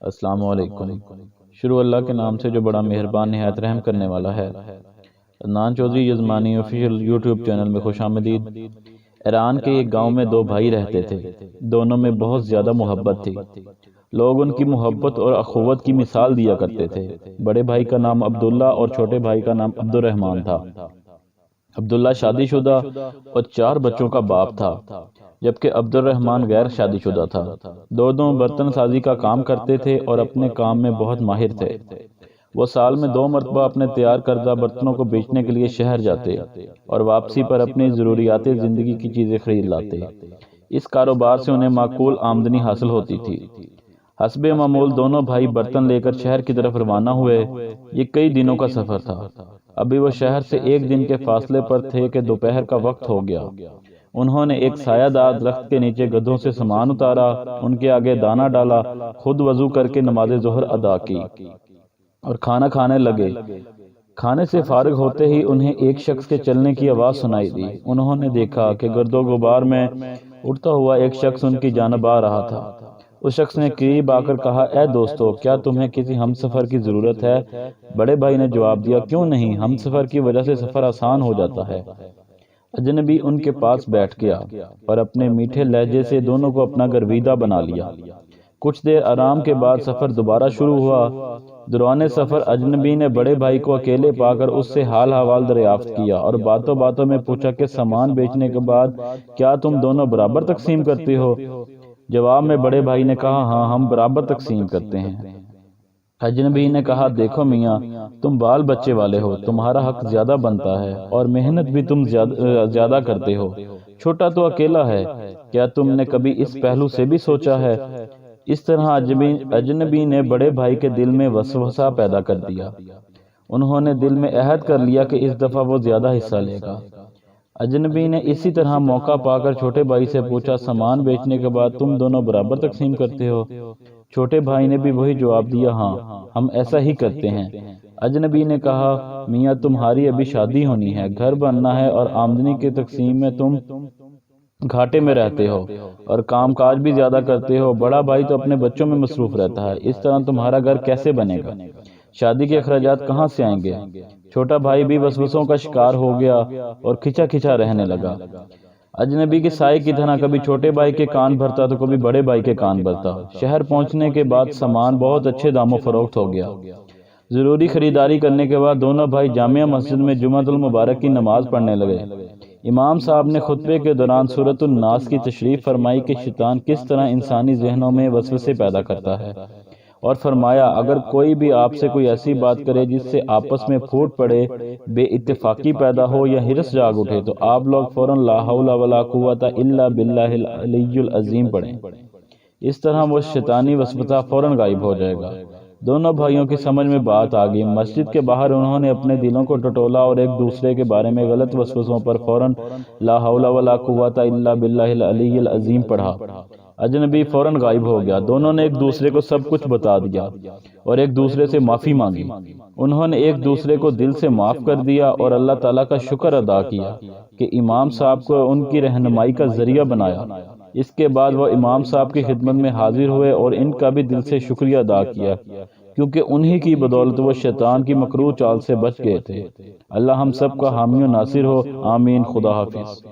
السلام علیکم۔ شروع اللہ کے نام سے جو بڑا مہربان نہایت رحم کرنے والا ہے۔ Adnan Chaudhry Yazmani official YouTube channel میں خوش آمدید۔ ایران کے ایک گاؤں میں 2 بھائی رہتے تھے۔ دونوں میں بہت زیادہ محبت تھی۔ لوگ ان کی محبت اور اخوت کی مثال دیا کرتے تھے۔ بڑے بھائی کا نام عبداللہ اور چھوٹے بھائی کا نام عبد الرحمن تھا۔ عبداللہ شادی شدہ اور 4 بچوں کا باپ تھا، جبکہ عبد الرحمن غیر شادی شدہ تھا۔ دونوں برتن سازی کا کام کرتے تھے اور اپنے کام میں بہت ماہر تھے۔ وہ سال میں 2 مرتبہ اپنے تیار کردہ برتنوں کو بیچنے کے لیے شہر جاتے اور واپسی پر اپنی ضروریات زندگی کی چیزیں خرید لاتے۔ اس کاروبار سے انہیں معقول آمدنی حاصل ہوتی تھی۔ حسب معمول دونوں بھائی برتن لے کر شہر کی طرف روانہ ہوئے۔ یہ کئی دنوں کا سفر تھا۔ ابھی وہ شہر سے 1 دن کے فاصلے پر تھے کہ دوپہر کا وقت ہو گیا۔ انہوں نے ایک سایہ دار درخت کے نیچے گدھوں سے سامان اتارا، ان کے آگے دانہ ڈالا، خود وضو کر کے نماز ظہر ادا کی اور کھانا کھانے لگے۔ کھانے سے فارغ ہوتے ہی انہیں ایک شخص کے چلنے کی آواز سنائی دی۔ انہوں نے دیکھا کہ گرد و غبار میں اڑتا ہوا ایک شخص ان کی جانب آ رہا تھا۔ اس شخص نے قریب آ کر کہا، اے دوستو، کیا تمہیں کسی ہم سفر کی ضرورت ہے؟ بڑے بھائی نے جواب دیا، کیوں نہیں، ہم سفر کی وجہ سے سفر آسان ہو جاتا ہے۔ اجنبی ان کے پاس بیٹھ گیا اور اپنے میٹھے لہجے سے دونوں کو اپنا گرویدہ بنا لیا۔ کچھ دیر آرام کے بعد سفر دوبارہ شروع ہوا۔ دوران سفر اجنبی نے بڑے بھائی کو اکیلے پا کر اس سے حال حوال دریافت کیا اور باتوں باتوں میں پوچھا کہ سامان بیچنے کے بعد کیا تم دونوں برابر تقسیم کرتے ہو؟ جواب میں بڑے بھائی نے کہا، ہاں، ہم برابر تقسیم کرتے ہیں۔ اجنبی نے کہا، دیکھو میاں، تم بال بچے والے ہو، تمہارا حق زیادہ بنتا ہے اور محنت بھی تم زیادہ کرتے ہو۔ چھوٹا تو اکیلا ہے، کیا تم نے کبھی اس پہلو سے بھی سوچا ہے؟ اس طرح اجنبی نے بڑے بھائی کے دل میں وسوسہ پیدا کر دیا۔ انہوں نے دل میں عہد کر لیا کہ اس دفعہ وہ زیادہ حصہ لے گا۔ اجنبی نے اسی طرح موقع پا کر چھوٹے بھائی سے پوچھا، سامان بیچنے کے بعد تم دونوں برابر تقسیم کرتے ہو؟ چھوٹے بھائی نے بھی وہی جواب دیا، ہاں، ہم ایسا ہی کرتے ہیں۔ اجنبی نے کہا، میاں، تمہاری ابھی شادی ہونی ہے، گھر بننا ہے اور آمدنی کی تقسیم میں تم گھاٹے میں رہتے ہو اور کام کاج بھی زیادہ کرتے ہو۔ بڑا بھائی تو اپنے بچوں میں مصروف رہتا ہے، اس طرح تمہارا گھر کیسے بنے گا؟ شادی کے اخراجات کہاں سے آئیں گے؟ چھوٹا بھائی بھی وسوسوں کا شکار ہو گیا اور کھچا کھچا رہنے لگا۔ اجنبی کے سائے کی طرح کبھی چھوٹے بھائی کے کان بھرتا تو کبھی بڑے بھائی کے کان بھرتا۔ شہر پہنچنے کے بعد سامان بہت اچھے داموں فروخت ہو گیا۔ ضروری خریداری کرنے کے بعد دونوں بھائی جامعہ مسجد میں جمعۃ المبارک کی نماز پڑھنے لگے۔ امام صاحب نے خطبے کے دوران سورۃ الناس کی تشریح فرمائی کہ شیطان کس طرح انسانی ذہنوں میں وسوسے پیدا کرتا ہے، اور فرمایا، اگر کوئی بھی آپ سے کوئی ایسی بات کرے جس سے آپس میں پھوٹ پڑے، بے اتفاقی پیدا ہو یا ہرس جاگ اٹھے، تو آپ لوگ فوراً لا حول ولا قوت الا باللہ العلی العظیم پڑھیں۔ اس طرح وہ شیطانی وسوسہ فوراً غائب ہو جائے گا۔ دونوں بھائیوں کی سمجھ میں بات آ گئی۔ مسجد کے باہر انہوں نے اپنے دلوں کو ٹٹولا اور ایک دوسرے کے بارے میں غلط وسوسوں پر فوراً لا حول ولا قوت الا باللہ العلی العظیم پڑھا۔ اجنبی فوراً غائب ہو گیا۔ دونوں نے ایک دوسرے کو سب کچھ بتا دیا اور ایک دوسرے سے معافی مانگی۔ انہوں نے ایک دوسرے کو دل سے معاف کر دیا اور اللہ تعالیٰ کا شکر ادا کیا کہ امام صاحب کو ان کی رہنمائی کا ذریعہ بنایا۔ اس کے بعد وہ امام صاحب کی خدمت میں حاضر ہوئے اور ان کا بھی دل سے شکریہ ادا کیا، کیونکہ انہی کی بدولت وہ شیطان کی مکروہ چال سے بچ گئے تھے۔ اللہ ہم سب کا حامی و ناصر ہو، آمین۔ خدا حافظ۔